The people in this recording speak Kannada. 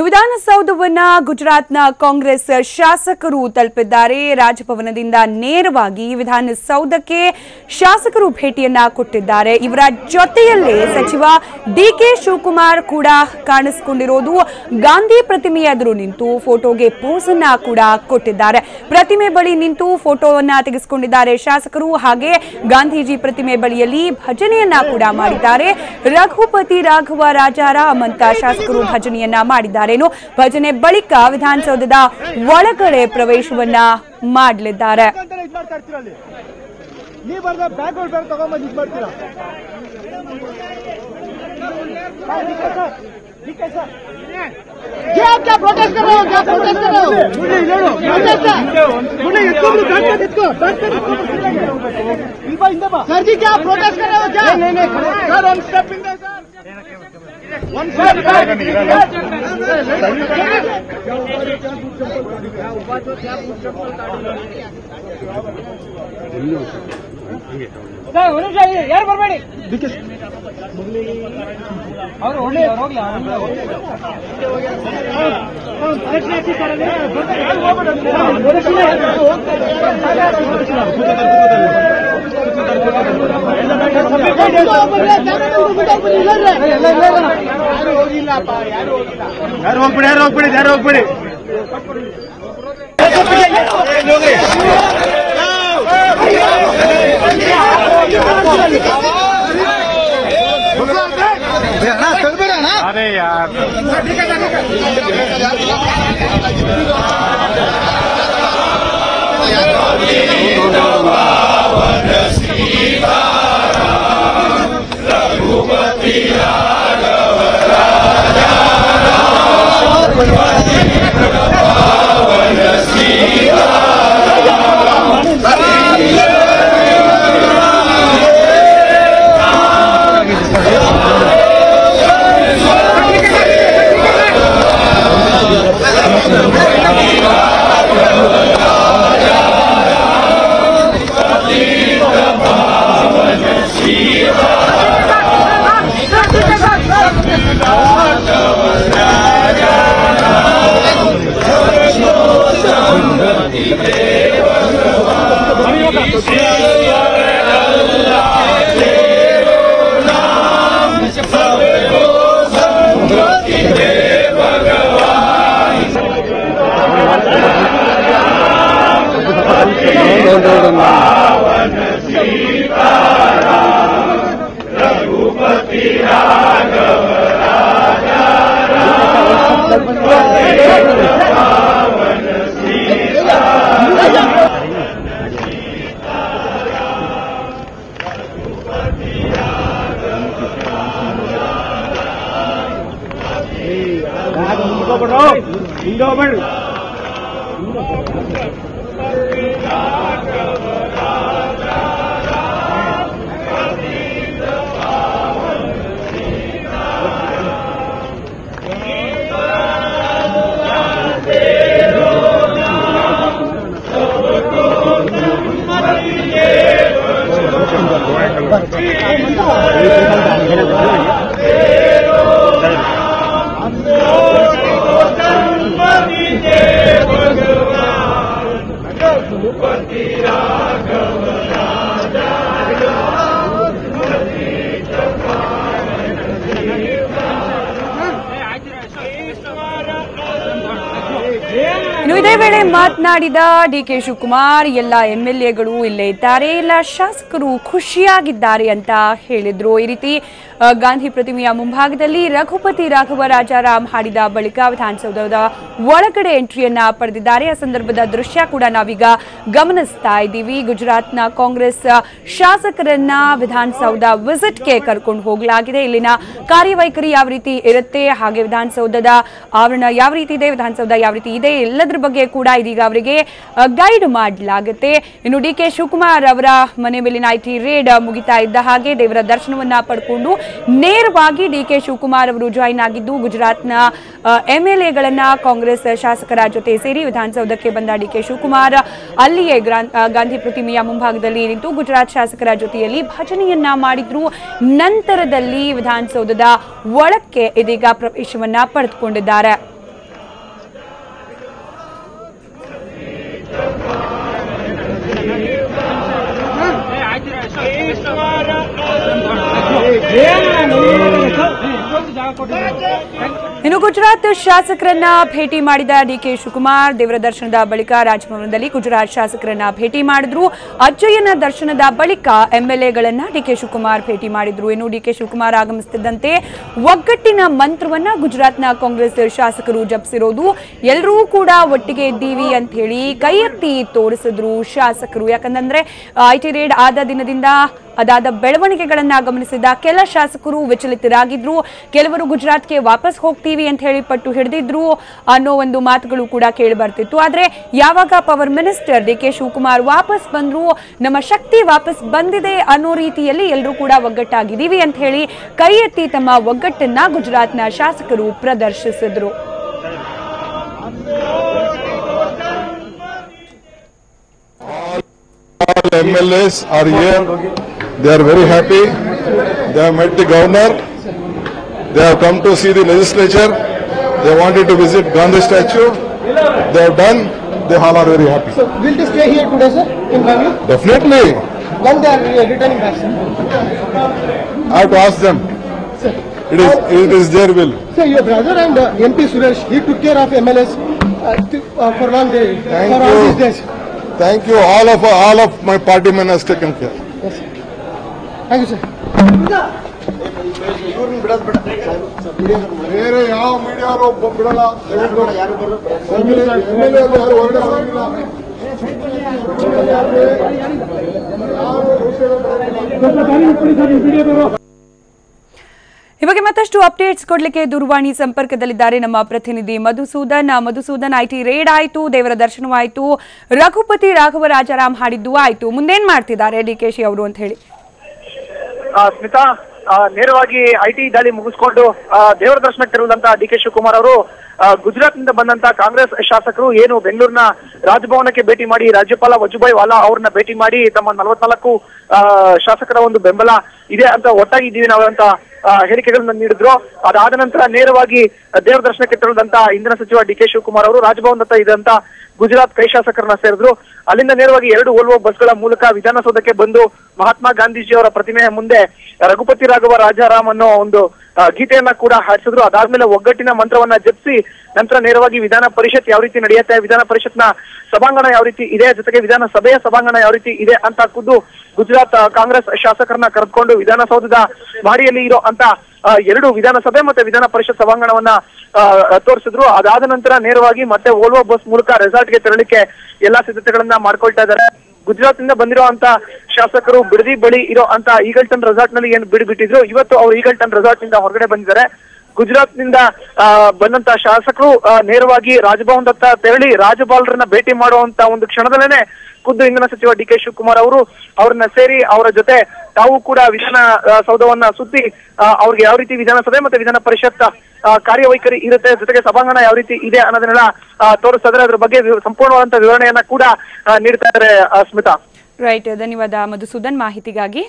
ವಿಧಾನಸೌಧವನ್ನ ಗುಜರಾತ್ನ ಕಾಂಗ್ರೆಸ್ ಶಾಸಕರು ತಲುಪಿದ್ದಾರೆ. ರಾಜಭವನದಿಂದ ನೇರವಾಗಿ ವಿಧಾನಸೌಧಕ್ಕೆ ಶಾಸಕರು ಭೇಟಿಯನ್ನ ಕೊಟ್ಟಿದ್ದಾರೆ. ಇವರ ಜೊತೆಯಲ್ಲೇ ಸಚಿವ ಡಿಕೆ ಶಿವಕುಮಾರ್ ಕೂಡ ಕಾಣಿಸಿಕೊಂಡಿರೋದು. ಗಾಂಧಿ ಪ್ರತಿಮೆಯ ಎದುರು ನಿಂತು ಫೋಟೋಗೆ ಪೋಸ್ ಅನ್ನ ಕೂಡ ಕೊಟ್ಟಿದ್ದಾರೆ. ಪ್ರತಿಮೆ ಬಳಿ ನಿಂತು ಫೋಟೋವನ್ನ ತೆಗೆಸಿಕೊಂಡಿದ್ದಾರೆ ಶಾಸಕರು. ಹಾಗೆ ಗಾಂಧೀಜಿ ಪ್ರತಿಮೆ ಬಳಿಯಲ್ಲಿ ಭಜನೆಯನ್ನ ಕೂಡ ಮಾಡಿದ್ದಾರೆ. ರಘುಪತಿ ರಾಘವ ರಾಜಾರಾಮ್ ಅಂತ ಶಾಸಕರು ಭಜನೆಯನ್ನ ಮಾಡಿದ್ದಾರೆ. ಭಜನೆ ಬಳಿಕ ವಿಧಾನಸೌಧದ ಒಳಗಡೆ ಪ್ರವೇಶವನ್ನ ಮಾಡಲಿದ್ದಾರೆ. ಯಾರು ಬರಬೇಡಿ ಅವರು ಹೋಗ್ಲಿ ಯಾರು ಹೋಗ್ಬಿಡಿ अरे यार ಇದೇ ವೇಳೆ ಮಾತನಾಡಿದ ಡಿಕೆ ಶಿವಕುಮಾರ್ ಎಲ್ಲ ಎಂಎಲ್ಎಗಳು ಇಲ್ಲೇ ಇದ್ದಾರೆ, ಎಲ್ಲ ಶಾಸಕರು ಖುಷಿಯಾಗಿದ್ದಾರೆ ಅಂತ ಹೇಳಿದ್ರು. ಈ ರೀತಿ ಗಾಂಧಿ ಪ್ರತಿಮೆಯ ಮುಂಭಾಗದಲ್ಲಿ ರಘುಪತಿ ರಾಘವ ರಾಜಾರಾಮ್ ಹಾಡಿದ ಬಳಿಕ ವಿಧಾನಸೌಧದ ಒಳಗಡೆ ಎಂಟ್ರಿಯನ್ನ ಪಡೆದಿದ್ದಾರೆ. ಆ ಸಂದರ್ಭದ ದೃಶ್ಯ ಕೂಡ ನಾವೀಗ ಗಮನಿಸ್ತಾ ಇದ್ದೀವಿ. ಗುಜರಾತ್ನ ಕಾಂಗ್ರೆಸ್ ಶಾಸಕರನ್ನ ವಿಧಾನಸೌಧ ವಿಸಿಟ್ಗೆ ಕರ್ಕೊಂಡು ಹೋಗಲಾಗಿದೆ. ಇಲ್ಲಿನ ಕಾರ್ಯವೈಖರಿ ಯಾವ ರೀತಿ ಇರುತ್ತೆ, ಹಾಗೆ ವಿಧಾನಸೌಧದ ಆವರಣ ಯಾವ ರೀತಿ ಇದೆ, ವಿಧಾನಸೌಧ ಯಾವ ರೀತಿ ಇದೆ, ಎಲ್ಲದರ ಬಗ್ಗೆ ಕೂಡ ಇದೀಗ ಅವರಿಗೆ ಗೈಡ್ ಮಾಡಲಾಗುತ್ತೆ. ಇನ್ನು ಡಿಕೆ ಶಿವಕುಮಾರ್ ಅವರ ಮನೆ ಮೇಲಿನ ಐಟಿ ರೇಡ್ ಮುಗಿತಾ ಇದ್ದ ಹಾಗೆ ದೇವರ ದರ್ಶನವನ್ನ ಪಡ್ಕೊಂಡು ನೇರವಾಗಿ ಡಿಕೆ ಶಿವಕುಮಾರ್ ಅವರು ಜಾಯಿನ್ ಆಗಿದ್ದು ಗುಜರಾತ್ನ ಎಂಎಲ್ಎಗಳನ್ನ ಕಾಂಗ್ರೆಸ್ ಶಾಸಕರ ಜೊತೆ ಸೇರಿ ವಿಧಾನಸೌಧಕ್ಕೆ ಬಂದ ಡಿಕೆ ಶಿವಕುಮಾರ್ ಅಲ್ಲಿಯೇ ಗಾಂಧಿ ಪ್ರತಿಮೆಯ ಮುಂಭಾಗದಲ್ಲಿ ನಿಂತು ಗುಜರಾತ್ ಶಾಸಕರ ಜೊತೆಯಲ್ಲಿ ಭಜನೆಯನ್ನ ಮಾಡಿದ್ರು. ನಂತರದಲ್ಲಿ ವಿಧಾನಸೌಧದ ಒಳಕ್ಕೆ ಇದೀಗ ಪ್ರವೇಶವನ್ನ ಪಡೆದುಕೊಂಡಿದ್ದಾರೆ. ಇನ್ನು ಗುಜರಾತ್ ಶಾಸಕರನ್ನ ಭೇಟಿ ಮಾಡಿದ ಡಿಕೆ ಶಿವಕುಮಾರ್ ದೇವರ ದರ್ಶನದ ಬಳಿಕ ರಾಜಭವನದಲ್ಲಿ ಗುಜರಾತ್ ಶಾಸಕರನ್ನ ಭೇಟಿ ಮಾಡಿದ್ರು. ಅಜ್ಜಯ್ಯನ ದರ್ಶನದ ಬಳಿಕ ಎಂಎಲ್ಎಗಳನ್ನ ಡಿಕೆ ಶಿವಕುಮಾರ್ ಭೇಟಿ ಮಾಡಿದ್ರು. ಇನ್ನು ಡಿಕೆ ಶಿವಕುಮಾರ್ ಆಗಮಿಸುತ್ತಿದ್ದಂತೆ ಒಗ್ಗಟ್ಟಿನ ಮಂತ್ರವನ್ನ ಗುಜರಾತ್ನ ಕಾಂಗ್ರೆಸ್ ಶಾಸಕರು ಜಪಿಸಿರೋದು, ಎಲ್ಲರೂ ಕೂಡ ಒಟ್ಟಿಗೆ ಇದ್ದೀವಿ ಅಂತ ಹೇಳಿ ಕೈ ಎತ್ತಿ ತೋರಿಸಿದ್ರು ಶಾಸಕರು. ಯಾಕಂದ್ರೆ ಐಟಿ ರೇಡ್ ಆದ ದಿನದಿಂದ ಅದಾದ ಬೆಳವಣಿಗೆಗಳನ್ನ ಗಮನಿಸಿದ ಕೆಲ ಶಾಸಕರು ವಿಚಲಿತರಾಗಿದ್ರು. ಕೆಲವರು ಗುಜರಾತ್ಗೆ ವಾಪಸ್ ಹೋಗ್ತೀವಿ ಅಂತ ಹೇಳಿ ಪಟ್ಟು ಹಿಡಿದಿದ್ರು ಅನ್ನೋ ಒಂದು ಮಾತುಗಳು ಕೂಡ ಕೇಳಿ ಬರ್ತಿತ್ತು. ಆದ್ರೆ ಯಾವಾಗ ಪವರ್ ಮಿನಿಸ್ಟರ್ ಡಿಕೆ ಶಿವಕುಮಾರ್ ವಾಪಸ್ ಬಂದ್ರು, ನಮ್ಮ ಶಕ್ತಿ ವಾಪಸ್ ಬಂದಿದೆ ಅನ್ನೋ ರೀತಿಯಲ್ಲಿ ಎಲ್ಲರೂ ಕೂಡ ಒಗ್ಗಟ್ಟಾಗಿದ್ದೀವಿ ಅಂತ ಹೇಳಿ ಕೈ ಎತ್ತಿ ತಮ್ಮ ಒಗ್ಗಟ್ಟನ್ನ ಗುಜರಾತ್ನ ಶಾಸಕರು ಪ್ರದರ್ಶಿಸಿದ್ರು. All MLAs are here. They are very happy. They have met the governor. They have come to see the legislature. They wanted to visit Gandhi statue. They have done. They all are very happy. So, will they stay here today, sir, in Bangalore? Definitely. When they are returning back, sir? I have to ask them. Sir, It is their will. sir, your brother and MP Suresh, he took care of MLS for long day, Thank for all you. these days. Thank you. All of my party men has taken care. Yes, sir. Thank you, sir. ಬೇರೆ ಯಾವ ಮೀಡಿಯಾರು ಬಿಡಲ್ಲ. ಈ ಬಗ್ಗೆ ಮತ್ತಷ್ಟು ಅಪ್ಡೇಟ್ಸ್ ಕೊಡ್ಲಿಕ್ಕೆ ದೂರವಾಣಿ ಸಂಪರ್ಕದಲ್ಲಿದ್ದಾರೆ ನಮ್ಮ ಪ್ರತಿನಿಧಿ ಮಧುಸೂದನ್. ಐಟಿ ರೇಡ್ ಆಯ್ತು, ದೇವರ ದರ್ಶನವಾಯ್ತು, ರಘುಪತಿ ರಾಘವ ರಾಜಾರಾಮ್ ಹಾಡಿದ್ದು ಆಯ್ತು, ಮುಂದೇನ್ ಮಾಡ್ತಿದ್ದಾರೆ ಡಿಕೆಶಿ ಅವರು ಅಂತ ಹೇಳಿ? ಸ್ಮಿತಾ, ನೇರವಾಗಿ ಐಟಿ ದಾಳಿ ಮುಗಿಸ್ಕೊಂಡು ದೇವರ ದರ್ಶನಕ್ಕೆ ತೆರಳಿದಂತ ಡಿಕೆ ಶಿವಕುಮಾರ್ ಅವರು ಗುಜರಾತ್ ನಿಂದ ಬಂದಂತ ಕಾಂಗ್ರೆಸ್ ಶಾಸಕರು ಏನು ಬೆಂಗಳೂರಿನ ರಾಜಭವನಕ್ಕೆ ಭೇಟಿ ಮಾಡಿ ರಾಜ್ಯಪಾಲ ವಜುಭಾಯಿ ವಾಲಾ ಅವ್ರನ್ನ ಭೇಟಿ ಮಾಡಿ ತಮ್ಮ 44 ಶಾಸಕರ ಒಂದು ಬೆಂಬಲ ಇದೆ ಅಂತ ಒಟ್ಟಾಗಿದ್ದೀವಿ ನಾವು ಅಂತ ಹೇಳಿಕೆಗಳನ್ನ ನೀಡಿದ್ರು. ಅದಾದ ನಂತರ ನೇರವಾಗಿ ದೇವರ ದರ್ಶನಕ್ಕೆ ತೆರಳಿದಂತ ಇಂಧನ ಸಚಿವ ಡಿಕೆ ಶಿವಕುಮಾರ್ ಅವರು ರಾಜಭವನದತ್ತ ಇದ್ದಂತ ಗುಜರಾತ್ ಕೈ ಶಾಸಕರನ್ನ ಸೇರಿದ್ರು. ಅಲ್ಲಿಂದ ನೇರವಾಗಿ 2 ವೋಲ್ವೋ ಬಸ್ಗಳ ಮೂಲಕ ವಿಧಾನಸೌಧಕ್ಕೆ ಬಂದು ಮಹಾತ್ಮ ಗಾಂಧೀಜಿ ಅವರ ಪ್ರತಿಮೆಯ ಮುಂದೆ ರಘುಪತಿ ರಾಘವ ರಾಜಾರಾಮ್ ಅನ್ನೋ ಒಂದು ಗೀತೆಯನ್ನ ಕೂಡ ಹಾಡಿಸಿದ್ರು. ಅದಾದ್ಮೇಲೆ ಒಗ್ಗಟ್ಟಿನ ಮಂತ್ರವನ್ನ ಜಪಿಸಿ ನಂತರ ನೇರವಾಗಿ ವಿಧಾನ ಪರಿಷತ್ ಯಾವ ರೀತಿ ನಡೆಯುತ್ತೆ, ವಿಧಾನ ಪರಿಷತ್ನ ಸಭಾಂಗಣ ಯಾವ ರೀತಿ ಇದೆ, ಜೊತೆಗೆ ವಿಧಾನಸಭೆಯ ಸಭಾಂಗಣ ಯಾವ ರೀತಿ ಇದೆ ಅಂತ ಖುದ್ದು ಗುಜರಾತ್ ಕಾಂಗ್ರೆಸ್ ಶಾಸಕರನ್ನ ಕರೆದುಕೊಂಡು ವಿಧಾನಸೌಧದ ಮಹಡಿಯಲ್ಲಿ ಇರೋ ಅಂತ 2 ವಿಧಾನಸಭೆ ಮತ್ತೆ ವಿಧಾನ ಪರಿಷತ್ ಸಭಾಂಗಣವನ್ನ ತೋರಿಸಿದ್ರು. ಅದಾದ ನಂತರ ನೇರವಾಗಿ ಮತ್ತೆ ವೋಲ್ವೋ ಬಸ್ ಮೂಲಕ ರೆಸಾರ್ಟ್ಗೆ ತೆರಳಿಕ್ಕೆ ಎಲ್ಲಾ ಸಿದ್ಧತೆಗಳನ್ನ ಮಾಡ್ಕೊಳ್ತಾ ಇದ್ದಾರೆ. ಗುಜರಾತ್ ನಿಂದ ಬಂದಿರುವಂತ ಶಾಸಕರು ಬಿಡದಿ ಬಳಿ ಇರೋ ಅಂತ ಈಗಲ್ಟನ್ ರೆಸಾರ್ಟ್ ನಲ್ಲಿ ಏನು ಬಿಟ್ಟಿದ್ರು, ಇವತ್ತು ಅವರು ಈಗಲ್ಟನ್ ರೆಸಾರ್ಟ್ ನಿಂದ ಹೊರಗಡೆ ಬಂದಿದ್ದಾರೆ. ಗುಜರಾತ್ ನಿಂದ ಬಂದಂತ ಶಾಸಕರು ನೇರವಾಗಿ ರಾಜಭವನದತ್ತ ತೆರಳಿ ರಾಜ್ಯಪಾಲರನ್ನ ಭೇಟಿ ಮಾಡುವಂತ ಒಂದು ಕ್ಷಣದಲ್ಲೇನೆ ಖುದ್ದು ಇಂಧನ ಸಚಿವ ಡಿಕೆ ಶಿವಕುಮಾರ್ ಅವರು ಅವ್ರನ್ನ ಸೇರಿ ಅವರ ಜೊತೆ ತಾವು ಕೂಡ ವಿಧಾನಸೌಧವನ್ನ ಸುತ್ತಿ ಅವ್ರಿಗೆ ಯಾವ ರೀತಿ ವಿಧಾನಸಭೆ ಮತ್ತೆ ವಿಧಾನ ಪರಿಷತ್ ಕಾರ್ಯವೈಖರಿ ಇರುತ್ತೆ, ಜೊತೆಗೆ ಸಭಾಂಗಣ ಯಾವ ರೀತಿ ಇದೆ ಅನ್ನೋದನ್ನೆಲ್ಲ ತೋರಿಸ್ತಾ ಇದ್ದಾರೆ. ಅದ್ರ ಬಗ್ಗೆ ಸಂಪೂರ್ಣವಾದಂತ ವಿವರಣೆಯನ್ನ ಕೂಡ ನೀಡ್ತಾ ಇದ್ದಾರೆ. ಸ್ಮಿತಾ, ರೈಟ್, ಧನ್ಯವಾದ ಮಧುಸೂದನ್ ಮಾಹಿತಿಗಾಗಿ.